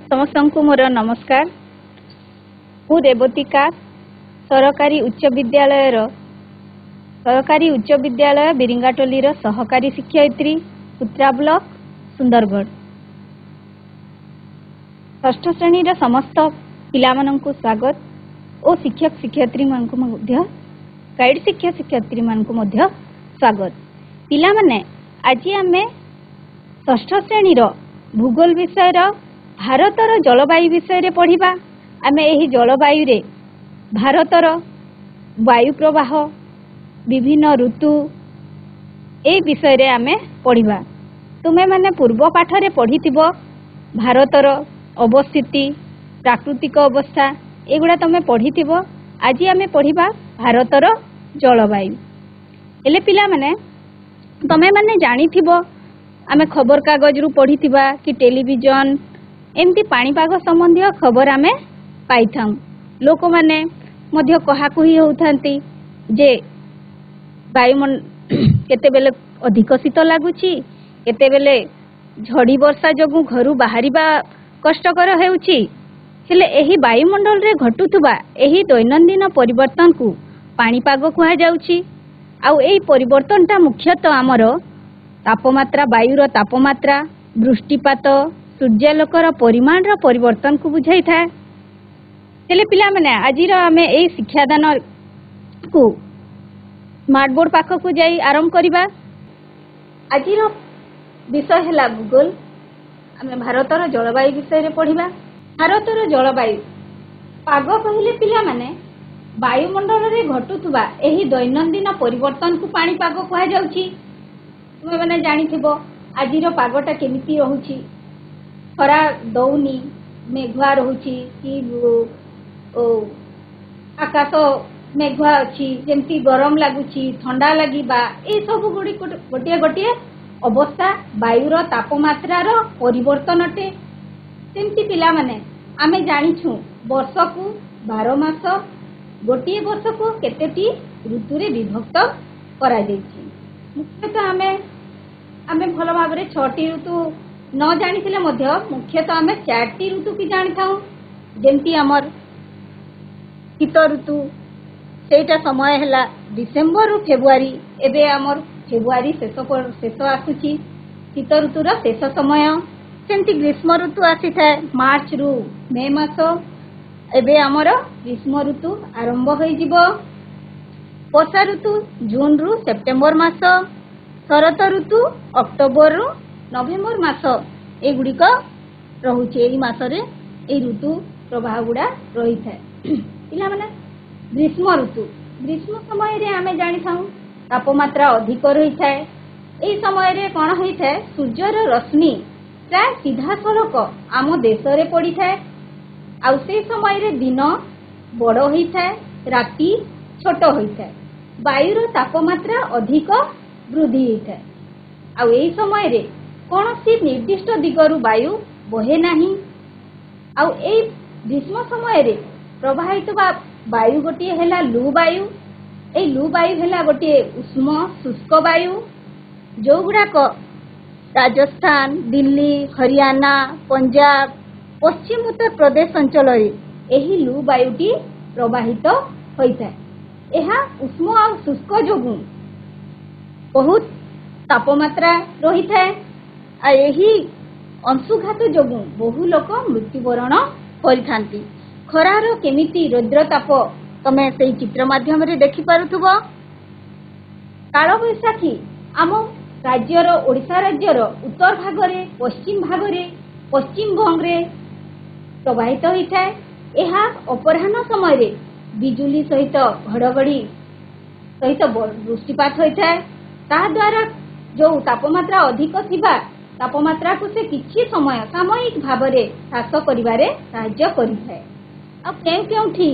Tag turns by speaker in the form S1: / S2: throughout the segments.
S1: समस्त को मोर नमस्कार। मु रेवतिका सरकारी उच्च विद्यालय बिरिंगाटोली सहकारी शिक्षयित्री पुत्रा ब्लॉक सुंदरगढ़। षष्ठ श्रेणी समस्त पिला माननकु स्वागत और शिक्षक शिक्षयित्री मानकु मध्य गाइड शिक्षक शिक्षयित्री मानकु मध्य स्वागत। पिला माने आज आमे षष्ठ श्रेणी भूगोल विषय भारतर जलवायु विषय रे पढ़िबा। आमे एही जलवायु रे भारतर वायु प्रवाह विभिन्न ऋतु ए विषय रे आमे पढ़िबा। तुमे माने पूर्व पाठ रे पढ़िथिबो भारतर अवस्थिति प्राकृतिक अवस्था एगुड़ा तुमे पढ़िथिबो। आज आमे पढ़िबा भारतर जलवायु। एले पिला माने तुमे माने जानिथिबो आमे खबर कागज रु पढ़िथिबा कि टेलीविजन एमती पाणीपाग संबंधी खबर आमे पाइथां। लोक माने मध्य कहाकुही होउथांती जे केते बेले अधिक शीत लागुची, केते बेले झड़ी वर्षा जगु घरु बाहरिबा कष्टकर हेउची। हेले एही वायुमंडल रे घटुथुबा एही दैनंदिन परिवर्तन को पाणीपाग कुहा जाउची। आउ एही परिवर्तनटा मुख्यतः आमर तापमात्रा वायुर तापमात्रा वृष्टिपात सूर्यालोकर परिमाण रा परिवर्तन को बुझाई था। हेले पिला माने आजिर आमे एही शिक्षादान को स्मार्ट बोर्ड पाख को जाई आरंभ करिबा। आजिर विषय हैला भूगोल। आमे भारतर जलवायु विषय रे पढ़िबा। भारतर जलवायु पाग कहिले पिला माने वायुमंडल रे घटुथुबा एही दैनंदिन परिवर्तन को पानी पाग कुहा जाउची। तुमे माने जानिथिबो आजिर पागटा केमिति रहुची। खरा दौनी मेघुआ रहुची कि आकाश मेघुआ अच्छी जेमती गरम लगुची ठंडा लगिबा ए सब गुडी गोटे गोटे अवस्था वायुर तापमात्रार परिवर्तन अटे। सेमती पिला माने आमे जानिछु वर्ष को 12 मास गोटे वर्ष को केतेटी ऋतु रे विभक्त करा जायछि। मुख्यतः आमे भल भाव रे 6टी ऋतु न जानिथिले मध्य मुख्यतः आमे 4टी ऋतु की जानिथाउ। जेमती हमर शीत ऋतु सेटा समय हैला डिसेंबर रु फेब्रुआरी। एबे हमर फेब्रुआरी शेष आसुची शीत ऋतुर शेष समय। सेमती ग्रीष्म ऋतु आसी थाए मार्च रु मे मास। एबे हमर ग्रीष्म ऋतु आरंभ होई जिवो। वर्षा ऋतु जून रु सेप्टेम्बर मास। शरत ऋतु अक्टोबर रु नवेम्बर मास एगुड़िक रहुचे। एही मासरे ए ऋतु प्रवाह गुड़ा रही थाए। पिला माने ग्रीष्म ऋतु ग्रीष्म समय रे आमे जानि थाउ तापमात्रा अधिक रही थाए। एही समय रे कोन होई थाए सूर्यर रश्मि प्राय सीधा सड़क आम देश रे पड़ी थाए। आउ से समय रे दिन बड़ होई थाए राति छोट होई थाए। वायुर तापमात्रा अधिक वृद्धि होई थाए। आउ एही समय रे कौनसी निर्दिष्ट दिगरु वायु बहे नाही। आउ एही ग्रीष्म समय रे प्रवाहित वायु गोटे हैला लू वायु। ए लू वायु हैला गोटे उष्म शुष्क वायु जो गुड़ाक राजस्थान दिल्ली हरियाणा पंजाब पश्चिम उत्तर प्रदेश अंचल एही लू वायुटी प्रवाहित होइଥାଏ। एहा उष्म आ शुष्क जोगु बहुत तापमात्रा रही थाए। आ एही अंशुघात जोगु बहु लोक मृत्युवरण करिथांती। खरार केमिति रौद्रताप तमे सेही चित्र माध्यम रे देखि पारुथबो। काल बैसाखी आम राज्यर ओडिशा राज्यर उत्तर भाग रे पश्चिम भाग रे पश्चिम बंग रे प्रवाहित होइଥାଏ। एहा अपराह्न समय रे बिजुली सहित घड़घड़ी सहित वृष्टिपात होइଥାଏ। ता द्वारा जो तापमात्रा अधिक थिबा तापमात्रा को से किछि समय सामयिक भाव रे ह्रास करिवारे साहाय्य करिଥାଏ। आ केउठी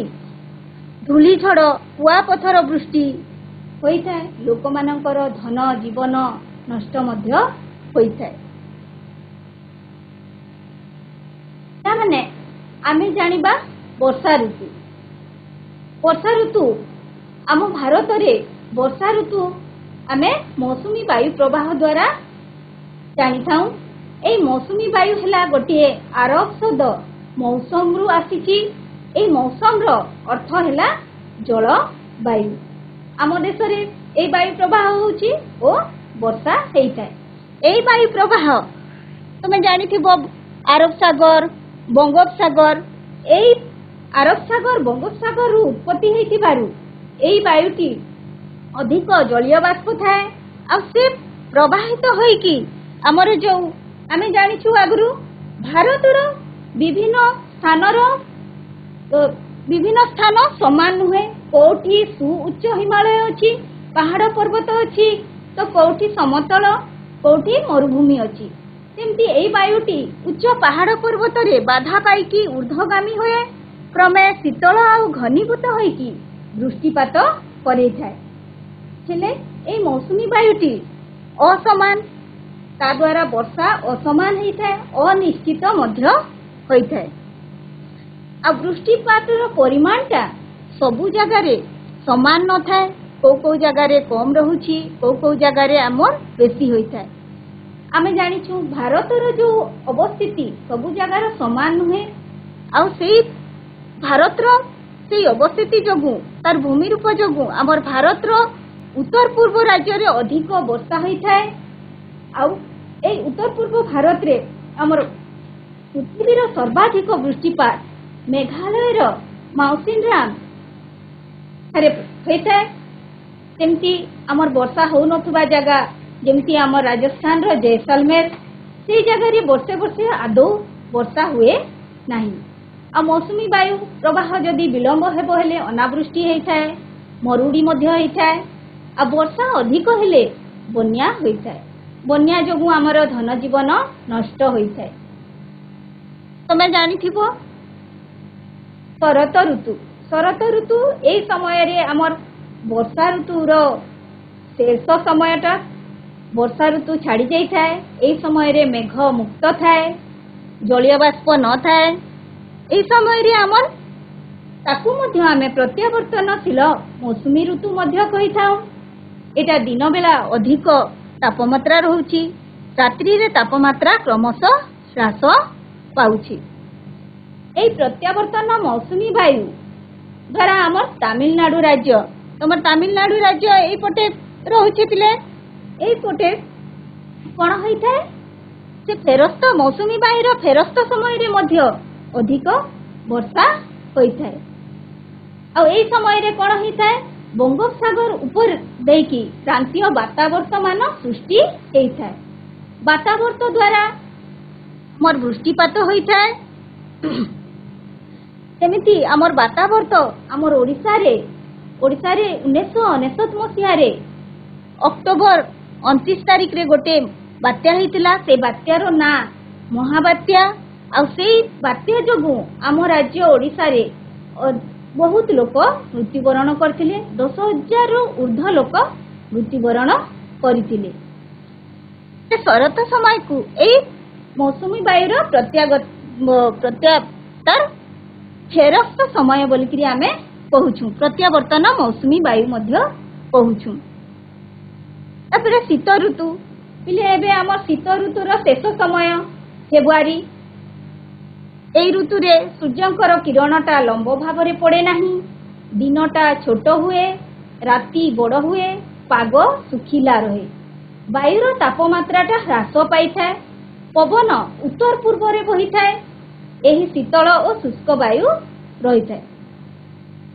S1: धूली झड़ कुआपथर वृष्टि होइଥାଏ। लोक मानकर धन जीवन नष्ट मध्य होइଥାଏ। तामाने आमे जानिबा वर्षा ऋतु। वर्षा ऋतु आम भारत रे वर्षा ऋतु आमे मौसुमी वायु प्रवाह द्वारा जानी थाउ। এই মৌସୁମୀ ବାୟୁ ହେଲା ଗୋଟିଏ ଆରବ ଶବ୍ଦ ମୌସମରୁ ଆସିଛି। এই ମୌସମର ଅର୍ଥ ହେଲା ଜଳବାୟୁ। ଆମ ଦେଶରେ এই ବାୟୁ ପ୍ରବାହ ହେଉଛି ଓ ବର୍ଷା ହେଇଥାଏ। এই ବାୟୁ ପ୍ରବାହ ତମେ ଜାଣିଥିବ ଆରବ ସାଗର, ବଙ୍ଗୋପସାଗର, এই ଆରବ ସାଗର ବଙ୍ଗୋପସାଗରରୁ ଉତ୍ପତ୍ତି ହେଇଥିବାରୁ এই ବାୟୁଟି ଅଧିକ ଜଳୀୟ ବାଷ୍ପ ଥାଏ। ଆଉ ସେ ପ୍ରବାହିତ ହୋଇକି ଆମର ଯେଉଁ ଆମେ ଜାଣିଛୁ ଆଗରୁ ଭାରତର ବିଭିନ୍ନ ସ୍ଥାନ ସମାନ ନୁହେଁ। କୋଉଠି ସୁଉଚ୍ଚ ହିମାଳୟ ଅଛି, ପାହାଡ଼ ପର୍ବତ ଅଛି, ତ କୋଉଠି ସମତଳ, କୋଉଠି ମରୁଭୂମି ଅଛି। ସେମିତି এই ବାୟୁଟି ଉଚ୍ଚ ପାହାଡ଼ ପର୍ବତରେ ବାଧା ପାଇକି ଊର୍ଦ୍ଧ୍ୱଗାମୀ ହୁଏ, କ୍ରମେ ଶୀତଳ ଆଉ ଘନୀଭୂତ ହୋଇକି ବୃଷ୍ଟିପାତ କରେଇଥାଏ। ହେଲେ এই ମୌସୁମୀ ବାୟୁଟି ଅସମାନ, ତା ଦ୍ୱାରା ବର୍ଷା ଅସମାନ ହେଇଥାଏ, ଅନିଶ୍ଚିତ ମଧ୍ୟ ହୋଇଥାଏ। ଆଉ ବୃଷ୍ଟିପାତର ପରିମାଣଟା ସବୁ ଜାଗାରେ ସମାନ ନଥାଏ। କୋଉ ଜାଗାରେ କମ୍ ରହୁଛି, କୋଉ ଜାଗାରେ ଆମର ବେଶୀ ହୋଇଥାଏ। ଆମେ ଜାଣିଛୁ ଭାରତର ଯେଉଁ ଅବସ୍ଥିତି ସବୁ ଜାଗାର ସମାନ ନୁହେଁ। ଆଉ ସେଇ ଭାରତର ସେଇ ଅବସ୍ଥିତି ଯୋଗୁଁ, ତାର ଭୂମିରୂପ ଯୋଗୁଁ ଆମର ଭାରତର ଉତ୍ତର ପୂର୍ବ ରାଜ୍ୟରେ ଅଧିକ ବର୍ଷା ହୋଇଥାଏ। ଆଉ এই ଉତ୍ତର ପୂର୍ବ ଭାରତରେ ଆମର ପୃଥିବୀର ସର୍ବାଧିକ ବୃଷ୍ଟିପାତ ମେଘାଳୟର ମାଉସିନରାମରେ ହୋଇଥାଏ। ସେମିତି ଆମର ବର୍ଷା ହେଉନଥିବା ଜାଗା ଯେମିତି ଆମର ରାଜସ୍ଥାନର ଜୈସଲମେର, ସେଇ ଜାଗାରେ ବର୍ଷେ ଆଦୌ ବର୍ଷା ହୁଏ ନାହିଁ। ଆଉ ମୌସୁମୀ ବାୟୁ ପ୍ରବାହ ଯଦି ବିଳମ୍ବ ହେବ ହେଲେ ଅନାବୃଷ୍ଟି ହେଇଥାଏ, ମରୁଡ଼ି ମଧ୍ୟ ହେଇଥାଏ। ଆଉ ବର୍ଷା ଅଧିକ ହେଲେ ବନ୍ୟା ହୋଇଥାଏ। ବନ୍ୟା ଯୋଗୁଁ ଆମର ଧନ ଜୀବନ ନଷ୍ଟ ହୋଇଥାଏ। ତମେ ଜାଣିଥିବ ଶରତ ଋତୁ এই ସମୟରେ ଆମର ବର୍ଷା ଋତୁର ଶେଷ ସମୟଟା। ବର୍ଷା ଋତୁ ଛାଡ଼ି ଯାଇଥାଏ। এই ସମୟରେ ମେଘ ମୁକ୍ତ ଥାଏ, ଜଳୀୟ ବାଷ୍ପ ନଥାଏ। এই ସମୟରେ ଆମର ତାକୁ ମଧ୍ୟ ଆମେ ପ୍ରତ୍ୟାବର୍ତ୍ତନଶୀଳ ମୌସୁମୀ ଋତୁ ମଧ୍ୟ କହିଥାଉ। ଏଇଟା ଦିନ ବେଳା ଅଧିକ ତାପମାତ୍ରା ରହୁଛି, ରାତ୍ରିରେ ତାପମାତ୍ରା କ୍ରମଶଃ ହ୍ରାସ ପାଉଛି। এই ପ୍ରତ୍ୟାବର୍ତ୍ତନ ମୌସୁମୀ ବାୟୁ ଦ୍ୱାରା ଆମର ତାମିଲନାଡୁ ରାଜ୍ୟ, ତମର ତାମିଲନାଡୁ ରାଜ୍ୟ ଏଇପଟେ ରହୁଛି ପିଲେ। ଏଇପଟେ କ'ଣ ହୋଇଥାଏ, ସେ ଫେରସ୍ତ ମୌସୁମୀ ବାୟୁର ଫେରସ୍ତ ସମୟରେ ମଧ୍ୟ ଅଧିକ ବର୍ଷା ହୋଇଥାଏ। ଆଉ এই ସମୟରେ କ'ଣ ହୋଇଥାଏ, ବଙ୍ଗୋପସାଗର ଉପରେ ଦେଇକି କ୍ରାନ୍ତୀୟ ବାତାବର୍ତ୍ତମାନ ସୃଷ୍ଟି ହେଇଥାଏ। ବାତାବର୍ତ୍ତ ଦ୍ୱାରା ଆମର ବୃଷ୍ଟିପାତ ହୋଇଥାଏ। ସେମିତି ଆମର ବାତାବର୍ତ୍ତ ଆମର ଓଡ଼ିଶାରେ 1999 ମସିହାରେ ଅକ୍ଟୋବର 29 ତାରିଖରେ ଗୋଟେ ବାତ୍ୟା ହେଇଥିଲା। ସେ ବାତ୍ୟାର ନାଁ ମହାବାତ୍ୟା। ଆଉ ସେଇ ବାତ୍ୟା ଯୋଗୁଁ ଆମ ରାଜ୍ୟ ଓଡ଼ିଶାରେ ବହୁତ ଲୋକ ମୃତ୍ୟୁବରଣ କରିଥିଲେ। 10,000ରୁ ଉର୍ଦ୍ଧ୍ୱ ଲୋକ ମୃତ୍ୟୁବରଣ କରିଥିଲେ। ଶରତ ସମୟକୁ ଏଇ ମୌସୁମୀ ବାୟୁର ଫେରସ୍ତ ସମୟ ବୋଲିକିରି ଆମେ କହୁଛୁ, ପ୍ରତ୍ୟାବର୍ତ୍ତନ ମୌସୁମୀ ବାୟୁ ମଧ୍ୟ କହୁଛୁ। ତାପରେ ଶୀତ ଋତୁ ପିଲେ, ଏବେ ଆମର ଶୀତ ଋତୁର ଶେଷ ସମୟ ଫେବୃଆରୀ। এই ଋତୁରେ ସୂର୍ଯ୍ୟଙ୍କର କିରଣଟା ଲମ୍ବ ଭାବରେ ପଡ଼େ ନାହିଁ, ଦିନଟା ଛୋଟ ହୁଏ, ରାତି ବଡ଼ ହୁଏ, ପାଗ ଶୁଖିଲା ରହେ, ବାୟୁର ତାପମାତ୍ରାଟା ହ୍ରାସ ପାଇଥାଏ, ପବନ ଉତ୍ତର ପୂର୍ବରେ ବହିଥାଏ। ଏହି ଶୀତଳ ଓ ଶୁଷ୍କ ବାୟୁ ରହିଥାଏ।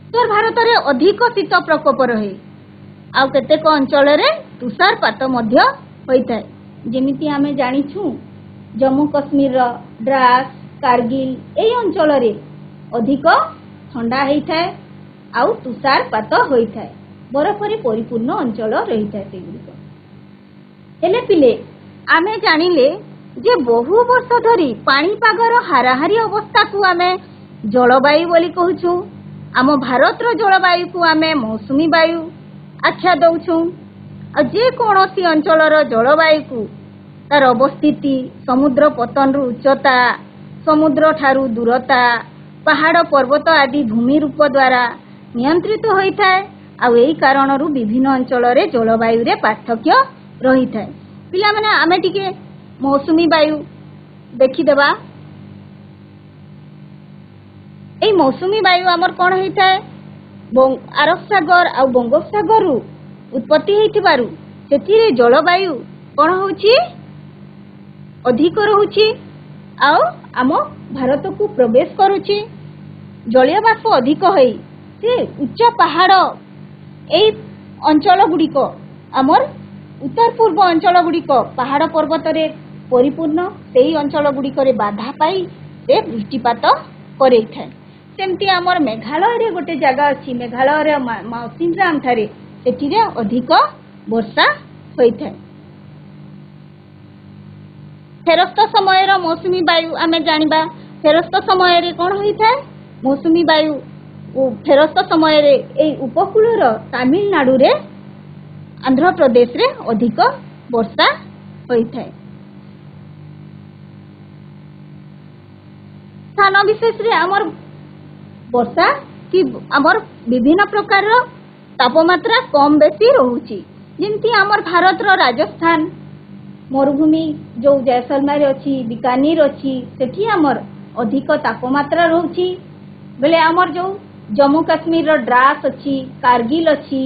S1: ଉତ୍ତର ଭାରତରେ ଅଧିକ ଶୀତ ପ୍ରକୋପ ରହେ। ଆଉ କେତେକ ଅଞ୍ଚଳରେ ତୁଷାରପାତ ମଧ୍ୟ ହୋଇଥାଏ। ଯେମିତି ଆମେ ଜାଣିଛୁ ଜମ୍ମୁ କାଶ୍ମୀରର ଦ୍ରାସ, କାରଗିଲ এই ଅଞ୍ଚଳରେ ଅଧିକ ଥଣ୍ଡା ହେଇଥାଏ ଆଉ ତୁଷାରପାତ ହୋଇଥାଏ। ବରଫରେ ପରିପୂର୍ଣ୍ଣ ଅଞ୍ଚଳ ରହିଥାଏ ସେଗୁଡ଼ିକ। ହେଲେ ପିଲେ, ଆମେ ଜାଣିଲେ ଯେ ବହୁ ବର୍ଷ ଧରି ପାଣିପାଗର ହାରାହାରି ଅବସ୍ଥାକୁ ଆମେ ଜଳବାୟୁ ବୋଲି କହୁଛୁ। ଆମ ଭାରତର ଜଳବାୟୁକୁ ଆମେ ମୌସୁମୀ ବାୟୁ ଆଖ୍ୟା ଦେଉଛୁ। ଆଉ ଯେକୌଣସି ଅଞ୍ଚଳର ଜଳବାୟୁକୁ ତାର ଅବସ୍ଥିତି, ସମୁଦ୍ର ପତନରୁ ଉଚ୍ଚତା, ସମୁଦ୍ରଠାରୁ ଦୂରତା, ପାହାଡ଼ ପର୍ବତ ଆଦି ଭୂମି ରୂପ ଦ୍ୱାରା ନିୟନ୍ତ୍ରିତ ହୋଇଥାଏ। ଆଉ ଏହି କାରଣରୁ ବିଭିନ୍ନ ଅଞ୍ଚଳରେ ଜଳବାୟୁରେ ପାର୍ଥକ୍ୟ ରହିଥାଏ। ପିଲାମାନେ, ଆମେ ଟିକେ ମୌସୁମୀ ବାୟୁ देखिदेबा এই মৌসুমী বায়ু আমার কোণ হইଥାଏ আরব সাগর আর বঙ্গোপসাগর उत्पत्ति होइथिबारु सेथिरे जलवायु कोन होउची अधिक रहुची आउ आम भारत को प्रवेश करुची जलीय बाष्प अधिक होई से उच्च पहाड़ ए अंचल गुड़िक आमर उत्तर पूर्व अंचल गुड़िक पहाड़ पर्वत रे परिपूर्ण सेही अंचल गुड़िक रे बाधा पाई से वृष्टिपात करई थाए सेमती आमर मेघालय रे गोटे जगह अछि मेघालय रे मौसिनराम ठारे सेठिरे अधिक वर्षा होइथाए फेरस्त समय मौसुमी वायु आमे जानिबा फेरस्त समय रे कोन होइथाए मौसुमी वायु फेरस्त समय रे ए उपकूलर तमिलनाडु रे आंध्र प्रदेश रे अधिक वर्षा होइथाए स्थान विशेष रे हमर वर्षा कि हमर विभिन्न प्रकार तापमात्रा कम बेसी रहुची जेमती हमर भारत रो राजस्थान मरुभूमि जो जैसलमेर अच्छी बीकानेर अच्छी सेठी हमर अधिक तापमात्रा रहुची बेले हमर जो जम्मू काश्मीर रो द्रास अच्छी कारगिल अच्छी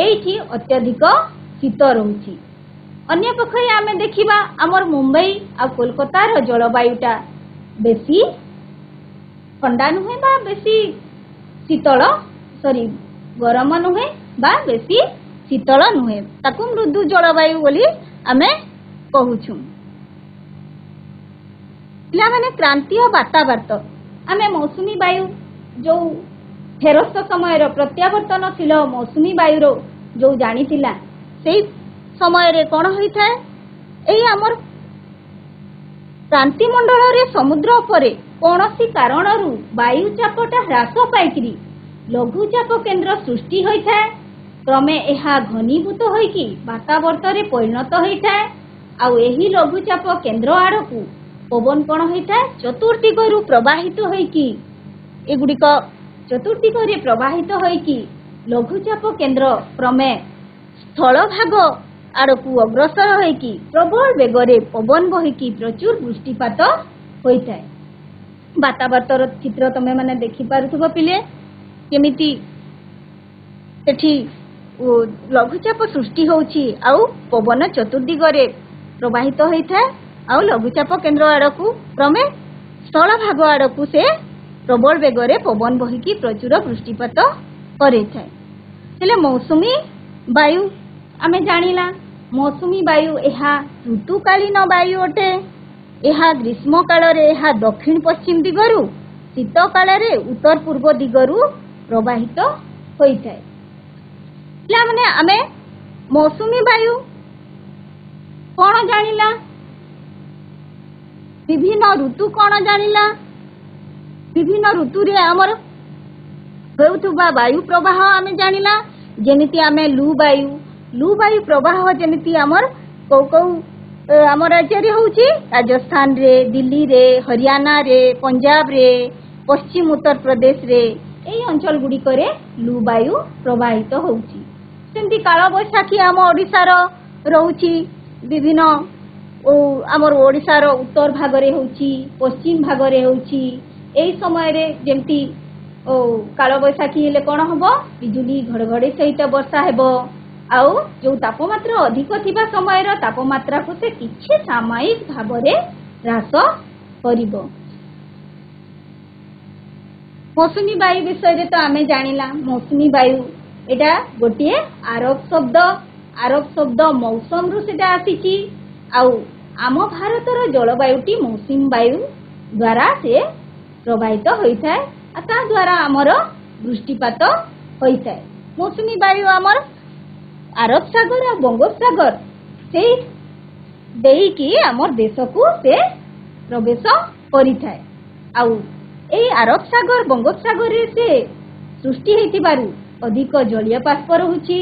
S1: एठी अत्यधिक शीत रहुची अन्य पक्षे आमे देखिबा हमर मुंबई आ कोलकाता रो जलवायुटा बेसी ठंडा नुहे बा बेसी शीतल सॉरी गरम नुहे बा बेसी शीतल नुहे ताकू मृदु जलवायु बोली आमे कहूछु पिला माने क्रांतीय वातावरण आमे मौसुमी वायु जो फेरस्त समय रो प्रत्यावर्तनशील मौसुमी वायु रो जो जानितिला सेही समय रे कोन होई थाए एही हमर क्रांति मंडल रे समुद्र उपरे कोनोसी कारणरू वायु चापटा ह्रास पाइकरी लघुचाप केन्द्र सृष्टि होइथाए क्रमे एहा घनीभूत होइकी वातावरण रे परिणत होइथाए आउ एही लघुचाप केन्द्र आड़कू पवन कोन होइथाए चतुर्दिगरु प्रवाहित होइकी एगुडिक चतुर्दिग रे प्रवाहित होइकी लघुचाप केन्द्र क्रमे स्थल भाग आड़कू अग्रसर होइकी प्रबल बेगरे पवन बहिकी प्रचुर वृष्टिपात होइथाए वातावरण चित्र तमे माने देखि पारुथबो पिले केमिति सेठी लघुचाप सृष्टि होउची आउ पवन चतुर्दिगरे प्रवाहित होइथाए आउ लघुचाप केन्द्र आड़कू क्रमे स्थल भाग आड़कू से प्रबल बेगरे पवन बहिकी प्रचुर वृष्टिपात करैथाए हेले मौसुमी वायु आमे जानिला मौसुमी वायु एहा ऋतुकालीन वायु अटे एहा ग्रीष्म काल रे एहा दक्षिण पश्चिम दिगरु शीत काल रे उत्तर पूर्व दिगरु प्रवाहित होइथाए पिला माने आमे मौसुमी वायु कोन जानिला विभिन्न ऋतु कोन जानिला विभिन्न ऋतु रे हमर होउथबा वायु प्रवाह आमे जानिला जेमिति आमे लू वायु प्रवाह जेमिति हमर कौ हमर राज्य रे होउची राजस्थान रे दिल्ली रे हरियाणा रे पंजाब रे पश्चिम उत्तर प्रदेश रे एई अंचल गुडी करे लू वायु प्रवाहित होउची सेमती काल बैसाखी हम ओडिसा रो रहउची विभिन्न हमर ओडिसा रो उत्तर भाग रे होउची पश्चिम भाग रे होउची एई समय रे जेमती काल बैसाखी हेले कोन हबो बिजुली घड़घड़ी सहित वर्षा हेबो आउ जो तापमात्रा अधिक थिबा समय रो तापमात्रा को से किछि सामयिक भाव रे ह्रास करिवो मौसुमी वायु विषय रे तो आमे जानिला मौसुमी वायु एटा गोटिए आरब शब्द मौसम रु सेटा आसीची आउ आम भारत रो जलवायुटी मौसुमी वायु द्वारा से प्रभावित होइथाए आ ता द्वारा हमर वृष्टिपात होइथाए मौसुमी वायु हमर आरब सागर और बंगोपसागर से देकी हमर देश को से प्रवेश करिथाए आउ ए आरब सागर बंगोपसागर से सृष्टि हेतिबारु अधिक जलीय बाष्प रहुची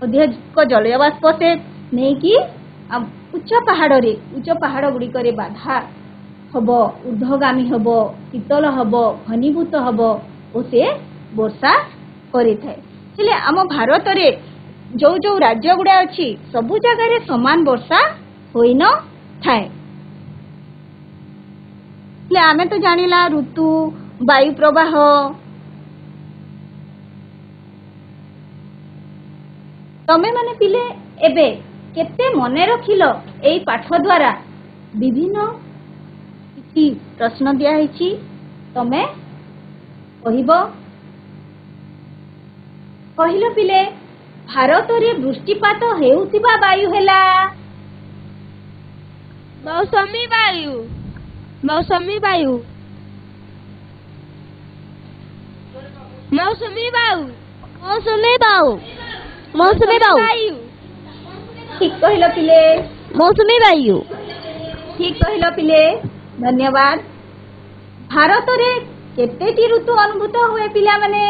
S1: अधिक जलीय बाष्प से नहीं कि उच्च पहाड़ गुड़ी करे बाधा हबो ऊर्ध्वगामी हबो शीतल हबो घनीभूत हबो ओ से वर्षा करिथाए हेले आम भारत रे जो जो राज्य गुड़ा अच्छी सबु जगह रे समान वर्षा होई न थाए आमे तो जानिला ऋतु वायु प्रवाह तमे माने पिले एबे केते मने रखिलो एई पाठ द्वारा विभिन्न किछि प्रश्न दिया हिछि तमे कहिबो कहिलो पिले भारत रे वृष्टिपात हेउतिबा वायु हेला
S2: मौसमी वायु मौसमी वायु मौसमी वायु मौसमी वायु मौसमी वायु
S1: ठीक कहिलो पिले
S2: मौसमी वायु
S1: ठीक कहिलो पिले धन्यवाद भारत रे केतेटी ऋतु अनुभूत हुए पिला माने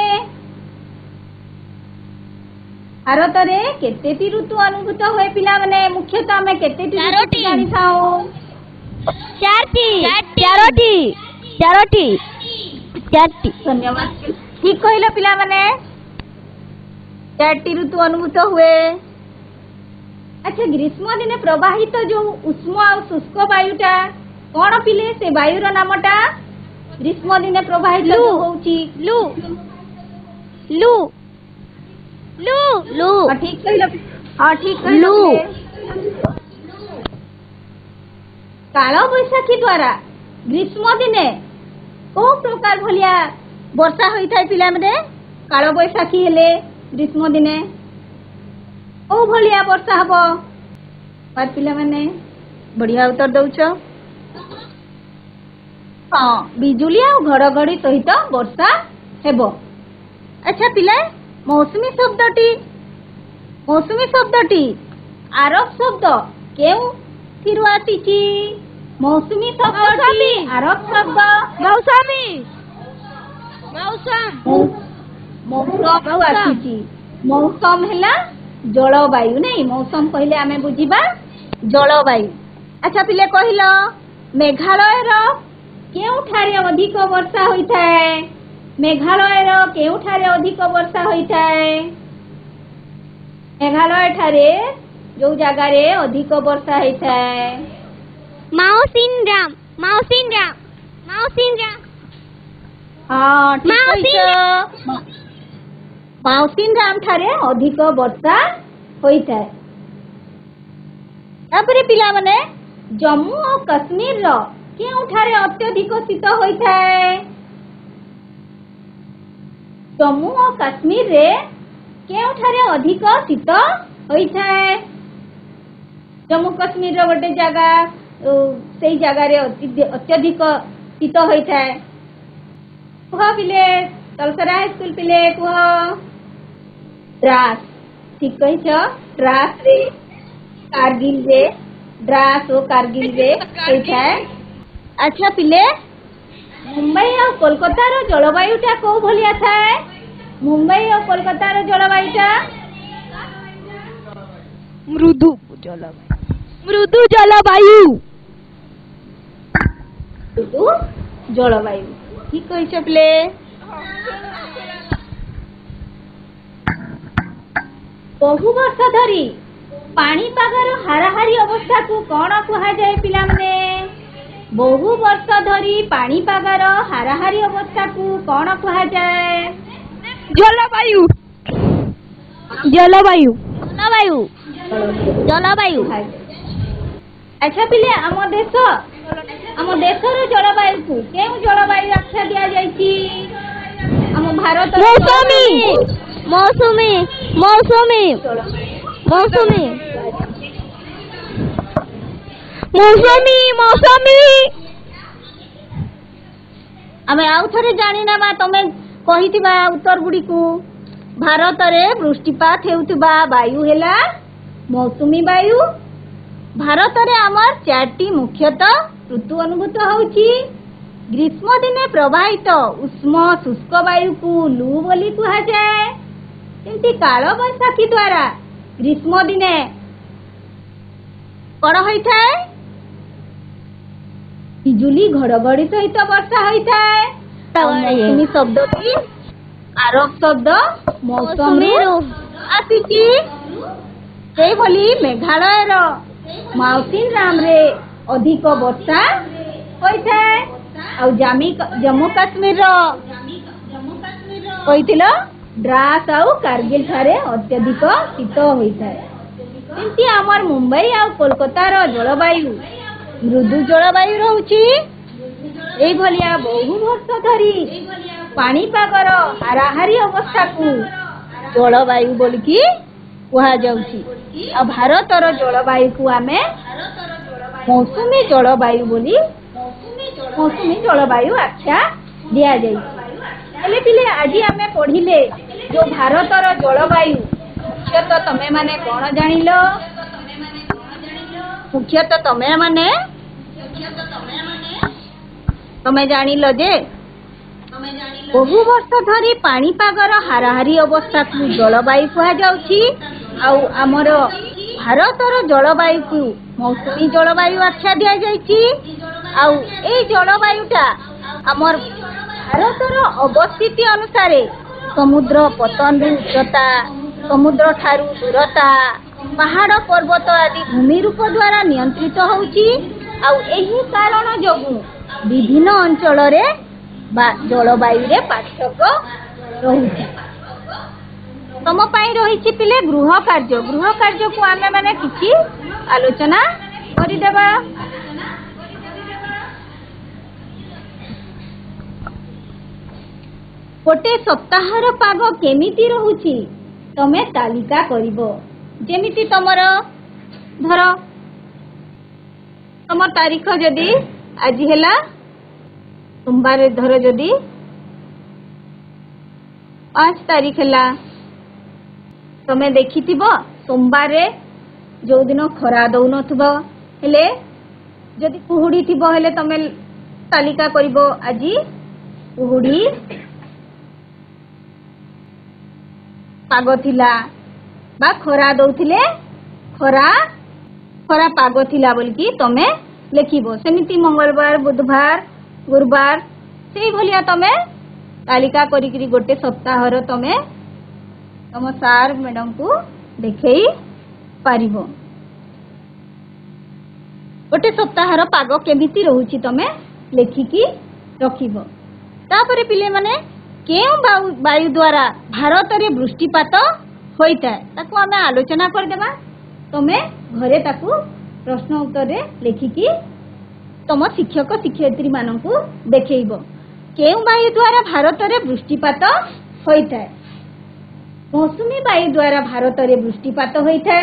S1: भारत रे केतेटी ऋतु अनुभूत हुए पिला माने मुख्यतः हमें केतेटी ऋतु जानि थाओ चारोटी धन्यवाद ठीक कहिलो पिला माने चारोटी ऋतु अनुभूत हुए अच्छा ग्रीष्म दिने प्रवाहित जो उष्म और शुष्क वायुटा कौन पिले से वायुर नामटा ग्रीष्म दिने प्रवाहित होउची
S2: लू लू लू लू
S1: ठीक कहिलो ठीक कहिलो काल बैशाखी द्वारा ग्रीष्म दिने को प्रकार भलिया वर्षा होई थाय पिला मने काल बैशाखी हेले ग्रीष्म दिने ओ भलिया वर्षा हबो पर पिला माने बढ़िया उत्तर दउछ हां बिजुली आ घड़घड़ी सहित वर्षा हेबो अच्छा पिला मौसमी शब्दटी आरब शब्द केउ थिरु आसीची मौसमी शब्दटी आरब शब्द
S2: मौसमी मौसम
S1: मौसम आसीची मौसम हेला जलवायु नहीं मौसम कहले आमे बुझिबा जलवायु अच्छा पिले कहिलो मेघालय रो केउठारे अधिक वर्षा होइथाय मेघालय रो केउठारे अधिक वर्षा होइथाय मेघालय ठारे जो जगह रे अधिक वर्षा होइथाय
S2: माउसिनराम
S1: हां ठीक कहिছো माउसिनराम ठारे अधिक वर्षा होइथाय तापरे पिला माने जम्मू और कश्मीर रो केउठारे अत्यधिक शीत होइथाय जम्मू और कश्मीर रे केउठारे अधिक शीत होइथाय जम्मू कश्मीर रो गोटे जगह सेई जगह रे अत्यधिक शीत होइथाय कह पिले तलसरा स्कूल पिले कह द्रास ठीक कहिछ द्रास रे कारगिल रे द्रास और कारगिल रे होइथाय अच्छा पिले मुंबई और कोलकाता रो जलवायुटा को भलिया थाए मुंबई और कोलकाता रो जलवायुटा
S2: मृदु जलवायु
S1: ठीक कहिछ पिले बहु वर्ष धरी पाणीपागर हाराहारी अवस्था को कौन कहा जाए पिला माने बहु वर्ष धरी पाणीपागर हाराहारी अवस्था को कौन कहा जाए
S2: जलवायु जलवायु जलवायु जलवायु
S1: अच्छा पिले आम देश रो जलवायु को केउ जलवायु आख्या दिया जायछि आम भारत
S2: मौसमी
S1: आमे आउ थरे जानि ना बा तमे कहिथिबा उत्तर गुडी को भारत रे वृष्टिपात हेउतिबा वायु हेला मौसमी वायु भारत रे आमर चारटी मुख्यतः ऋतु अनुभूत होउची ग्रीष्म दिने प्रवाहित उष्म शुष्क वायु को लू बोली कहा जाए किंतु काल बैशाखी द्वारा ग्रीष्म दिने कौन होइथाय बिजुली घड़घड़ी सहित वर्षा होइथाय मौसमी शब्दटी आरब शब्द मौसम आसीची सेई भली मेघालय रो माउसिनराम रे अधिक वर्षा होइथाय ଆଉ जम्मू काश्मीर କହିଥିଲ द्रास आउ कारगिल ठारे अत्यधिक शीत होता है। एमती आमर मुंबई आ कोलकातार जलवायु मृदु जलवायु रोची। एई भलिया बहु वर्ष धरी पाणीपागर हाराहारी अवस्था को जलवायु बोलिकी कहा जाउची। आ भारतर जलवायु को आमे मौसुमी जलवायु बोली मौसुमी जलवायु आख्या दिया जाई। हेले पिले आज आमे पढ़िले जो भारतर जलवायु मुख्यतः तमे माने कोन जानिलो? मुख्यतः तमे जानिलो जे बहु वर्ष धरी पाणीपागर हाराहारी अवस्था को जलवायु कहा जाउची। आउ आमर भारतर जलवायु को मौसुमी जलवायु आख्या दिया जाइची। आउ ए जलवायुटा आमर भारतर अवस्थिति अनुसार समुद्र पतन उच्चता, समुद्र ठारू दूरता, पहाड़ पर्वत आदि भूमि रूप द्वारा नियंत्रित होउची। आउ एही कारण जोगु विभिन्न अंचल रे जलवायु रे पार्थक्य रहुची। तम पाई रहिछि पिले गृह कार्य को आमे माने किछि आलोचना करिदेबा। गोटे सप्ताहर पाग केमिति रहुछि तमे तालिका करिवो। जेमिति तमर धर तम तारीख जदि आज हेला सोमवार, धर जदि 5 तारीख हेला तमे देखिथिबो सोमवार जो दिन खरा दउनथबो हेले जदि कुहुडी थिबो हेले तमे तालिका करिवो आज कुहुडी पाग थिला बा खरा दउथिले खरा पाग थिला बोलकी तमे लेखिबो। सेमिति मंगलवार, बुधवार, गुरुवार से भलिया तमे तालिका करिकरी गोटे सप्ताहर तमे तम सार मैडम को देखई पारिबो। गोटे सप्ताहर पाग केमिति रहउची तमे लेखिकी रखिबो। तापरे पिले माने केउ वायु द्वारा भारत रे वृष्टिपात होइता ताको आमे आलोचना कर देबा। तमे घरे ताको प्रश्न उत्तर रे लेखिकी तम शिक्षक शिक्षयित्री माननकु देखैबो। केउ वायु द्वारा भारत रे वृष्टिपात होइता? मौसुमी वायु द्वारा भारत रे वृष्टिपात होइता।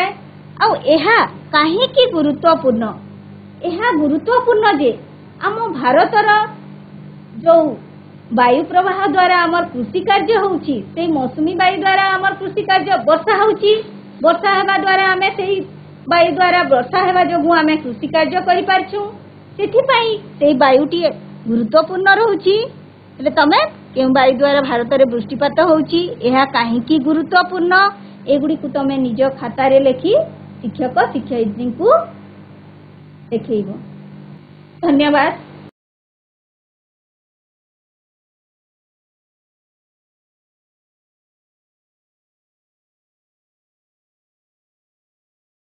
S1: आ एहा काहेकि गुरुत्वपूर्ण? एहा गुरुत्वपूर्ण जे आम भारतर जो वायु प्रवाह द्वारा आमर कृषि कार्य होउची, से मौसुमी वायु द्वारा आमर कृषि कार्य वर्षा होउची। वर्षा हेबा द्वारा आमे सेही वायु द्वारा वर्षा हेबा जोगु आमे कृषि कार्य करि पारछु। सेथि पई सेही वायुटी गुरुत्वपूर्ण रहउची। हेले तमे केउ वायु द्वारा भारत रे वृष्टिपात होउची, एहा काहेकि गुरुत्वपूर्ण, एगुडी को तमे निज खाता रे लेखि शिक्षक शिक्षयित्री को देखैबो। धन्यवाद।